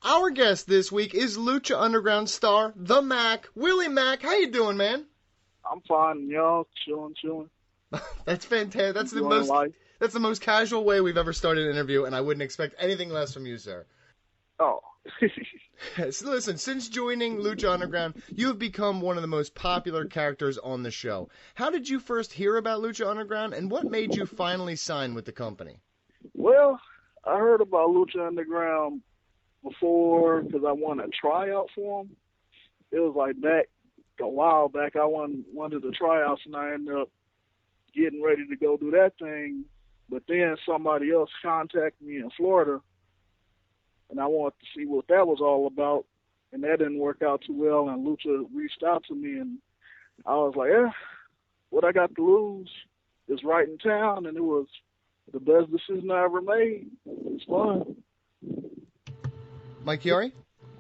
Our guest this week is Lucha Underground star, the Mack, Willie Mack. How you doing, man? I'm fine, y'all. Chilling. That's fantastic. Enjoying life. That's the most casual way we've ever started an interview, and I wouldn't expect anything less from you, sir. Oh. So listen, since joining Lucha Underground, you have become one of the most popular characters on the show. How did you first hear about Lucha Underground, and what made you finally sign with the company? Well, I heard about Lucha Underground before because I won a tryout for them. It was like back a while back. I won one of the tryouts, and I ended up getting ready to go do that thing. But then somebody else contacted me in Florida, and I wanted to see what that was all about. And that didn't work out too well, and Lucha reached out to me, and I was like, what I got to lose is right in town, and it was the best decision I ever made. It's fun. Mike Chiari?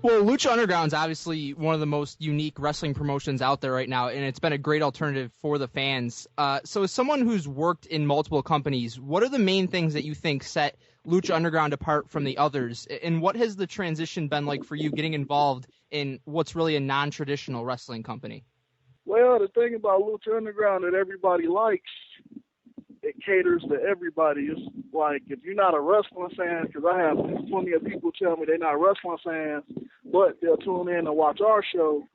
Well, Lucha Underground is obviously one of the most unique wrestling promotions out there right now, and it's been a great alternative for the fans. So as someone who's worked in multiple companies, what are the main things that you think set Lucha Underground apart from the others? And what has the transition been like for you getting involved in what's really a non-traditional wrestling company? Well, the thing about Lucha Underground that everybody likes, it caters to everybody. It's like if you're not a wrestling fan, because I have plenty of people tell me they're not wrestling fans, but they'll tune in and watch our show.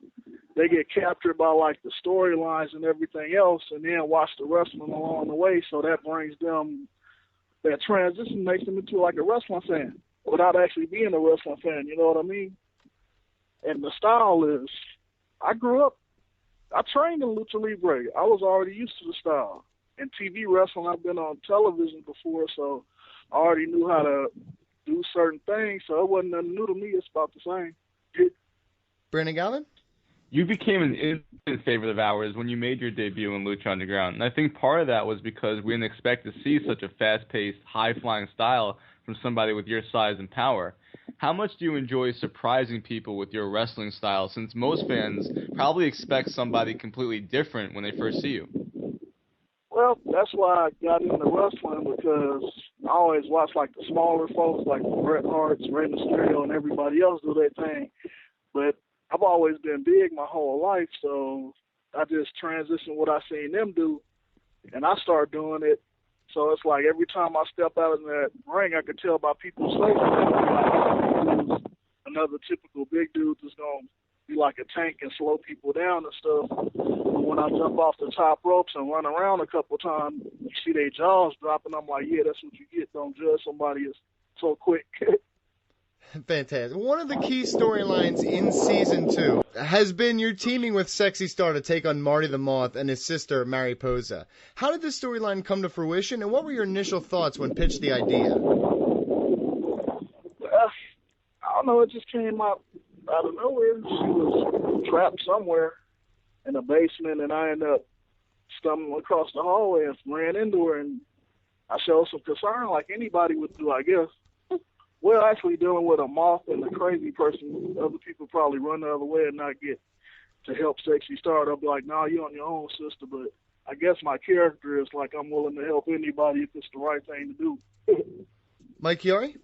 They get captured by like the storylines and everything else, and then watch the wrestling along the way. So that brings them, that transition makes them into like a wrestling fan without actually being a wrestling fan. You know what I mean? And the style is, I trained in Lucha Libre. I was already used to the style. In TV wrestling, I've been on television before, so I already knew how to do certain things, so it wasn't nothing new to me. It's about the same. Brandon Galvin? You became an instant favorite of ours when you made your debut in Lucha Underground, and I think part of that was because we didn't expect to see such a fast-paced, high-flying style from somebody with your size and power. How much do you enjoy surprising people with your wrestling style, since most fans probably expect somebody completely different when they first see you? Well, that's why I got into wrestling, because I always watch like the smaller folks, like Bret Hart, Rey Mysterio, and everybody else do their thing. But I've always been big my whole life, so I just transitioned what I seen them do, and I started doing it. So it's like every time I step out in that ring, I could tell by people's faces, like, another typical big dude that's going to be like a tank and slow people down and stuff. But when I jump off the top ropes and run around a couple times, you see their jaws dropping. I'm like, yeah, that's what you get. Don't judge somebody so quick. Fantastic. One of the key storylines in Season 2 has been your teaming with Sexy Star to take on Marty the Moth and his sister, Mariposa. How did this storyline come to fruition, and what were your initial thoughts when pitched the idea? I don't know. It just came out of nowhere. She was trapped somewhere in a basement, and I ended up stumbling across the hallway and ran into her, and I showed some concern like anybody would do, I guess. Well, actually dealing with a moth and a crazy person, other people probably run the other way and not get to help Sexy Star. They'll be like, nah, you're on your own, sister. But I guess my character is like I'm willing to help anybody if it's the right thing to do. Mike Chiari?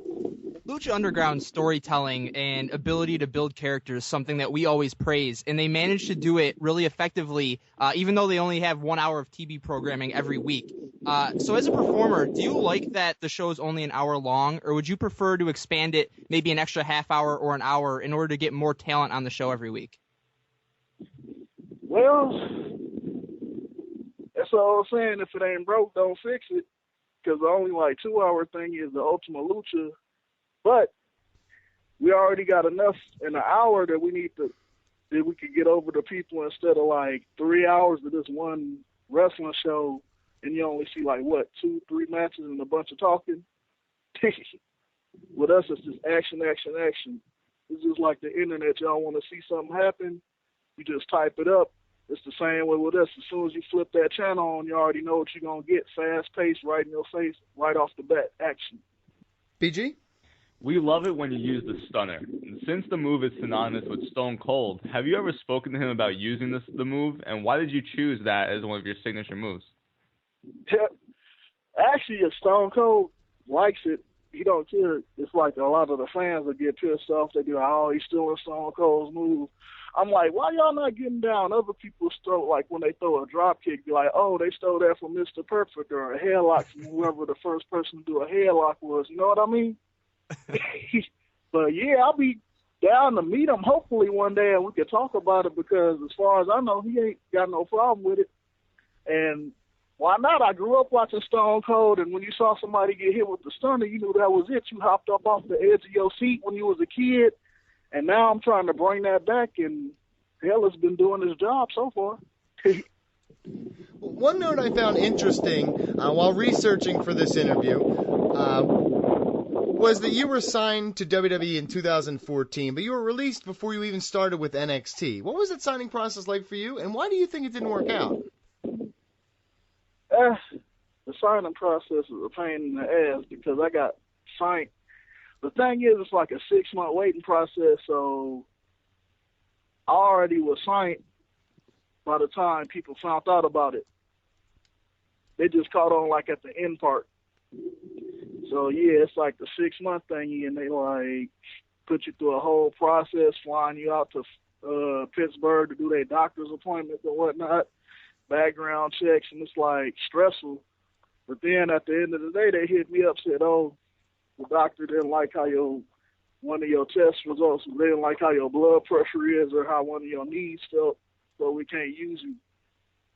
Lucha Underground's storytelling and ability to build characters is something that we always praise, and they managed to do it really effectively, even though they only have 1 hour of TV programming every week. So as a performer, do you like that the show is only an hour long, or would you prefer to expand it maybe an extra half hour or an hour in order to get more talent on the show every week? Well, that's all I'm saying. If it ain't broke, don't fix it. Because the only 2 hour thing is the Ultima Lucha. But we already got enough in an hour that we could get over to people instead of 3 hours of this one wrestling show, and you only see 2, 3 matches and a bunch of talking. With us, it's just action. It's just like the internet. Y'all want to see something happen, you just type it up. It's the same way with us. As soon as you flip that channel on, you already know what you're going to get. Fast-paced, right in your face, right off the bat, action. BG? We love it when you use the stunner. And since the move is synonymous with Stone Cold, have you ever spoken to him about using the move, and why did you choose that as one of your signature moves? Actually, Stone Cold likes it, he don't care. It's like a lot of the fans that get pissed off. They be like, oh, he's stealing Stone Cold's move. I'm like, why y'all not getting down other people's throat? Like when they throw a drop kick, be like, oh, they stole that from Mr. Perfect, or a headlock from whoever the first person to do a headlock was. You know what I mean? But yeah, I'll be down to meet him hopefully one day and we can talk about it, because as far as I know, he ain't got no problem with it. And why not? I grew up watching Stone Cold, and when you saw somebody get hit with the stunner, you knew that was it. You hopped up off the edge of your seat when you was a kid, and now I'm trying to bring that back, and hell, it's been doing his job so far. One note I found interesting while researching for this interview was that you were signed to WWE in 2014, but you were released before you even started with NXT. What was that signing process like for you, and why do you think it didn't work out? The signing process is a pain in the ass because I got signed. The thing is, it's like a 6-month waiting process, so I already was signed by the time people found out about it. They just caught on like at the end part. So yeah, it's like the 6-month thingy, and they like put you through a whole process, flying you out to Pittsburgh to do their doctor's appointments and whatnot, background checks, and it's like stressful. But then at the end of the day, they hit me up, said, "Oh, the doctor didn't like how one of your test results. They didn't like how your blood pressure is or how one of your knees felt, so we can't use you."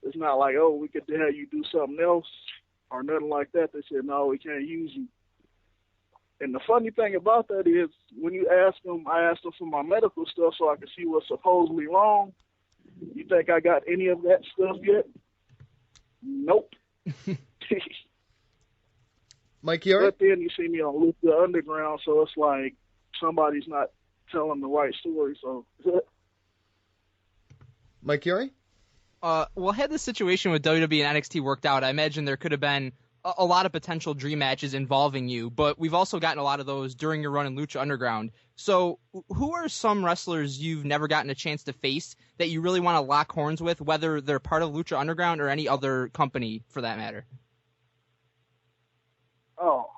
It's not like, oh, we could have you do something else or nothing like that. They said, no, we can't use you. And the funny thing about that is when you ask them, I asked them for my medical stuff so I could see what's supposedly wrong. You think I got any of that stuff yet? Nope. Mike Chiari? But then you see me on Lucha Underground, so it's like somebody's not telling the right story. So, Mike Chiari? Well, had the situation with WWE and NXT worked out, I imagine there could have been a lot of potential dream matches involving you, but we've also gotten a lot of those during your run in Lucha Underground. So who are some wrestlers you've never gotten a chance to face that you really want to lock horns with, whether they're part of Lucha Underground or any other company for that matter? Oh,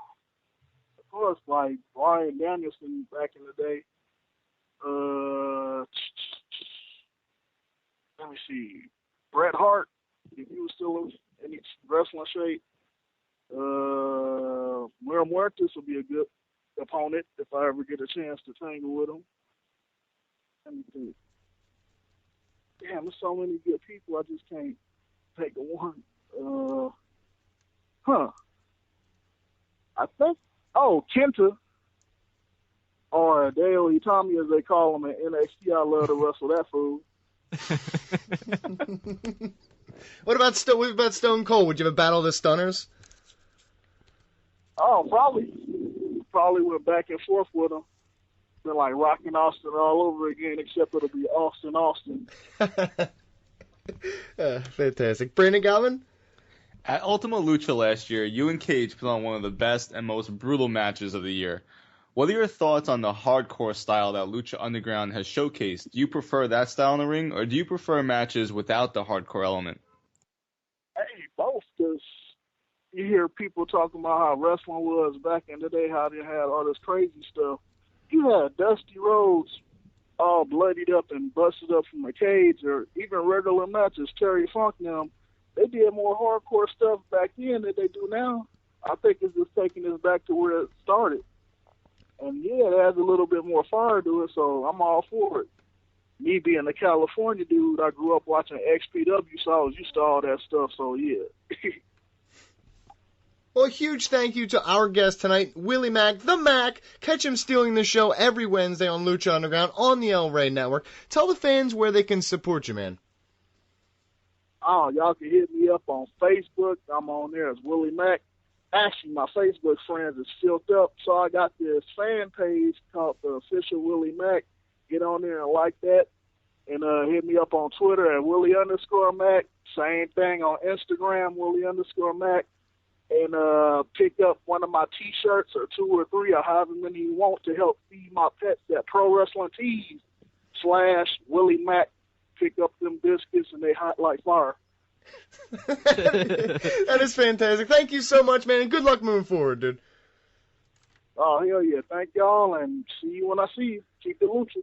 of course, like Bryan Danielson back in the day. Let me see. Bret Hart, if he was still in his wrestling shape. Mira Muertes will be a good opponent if I ever get a chance to tangle with him. Let me think. Damn, there's so many good people, I just can't take a one. I think, Kenta, or Dale Itami as they call him at NXT. I love to wrestle that fool. What about Stone Cold? Would you have a battle of the Stunners? Oh, probably went back and forth with him. Been like Rockin' Austin all over again, except it'll be Austin. Fantastic. Brandon Galvin? At Ultima Lucha last year, you and Cage put on one of the best and most brutal matches of the year. What are your thoughts on the hardcore style that Lucha Underground has showcased? Do you prefer that style in the ring, or do you prefer matches without the hardcore element? Hey, both, because you hear people talking about how wrestling was back in the day, how they had all this crazy stuff. You had Dusty Rhodes all bloodied up and busted up from a cage, or even regular matches, Terry Funk them. They did more hardcore stuff back then than they do now. I think it's just taking us back to where it started. And yeah, it adds a little bit more fire to it, so I'm all for it. Me being a California dude, I grew up watching XPW, so I was used to all that stuff, so yeah. Well, a huge thank you to our guest tonight, Willie Mack, the Mac. Catch him stealing the show every Wednesday on Lucha Underground on the El Rey Network. Tell the fans where they can support you, man. Oh, y'all can hit me up on Facebook. I'm on there as Willie Mack. Actually, my Facebook friends is filled up, so I got this fan page called The Official Willie Mack. Get on there and like that. And hit me up on Twitter at Willie_Mack. Same thing on Instagram, Willie_Mack. And pick up one of my T-shirts or 2 or 3 or however many you want to help feed my pets at Pro Wrestling Tees /Willie Mack. Pick up them biscuits and they hot like fire. That is fantastic. Thank you so much, man, and good luck moving forward, dude. Oh, hell yeah. Thank y'all, and see you when I see you. Keep it lucha.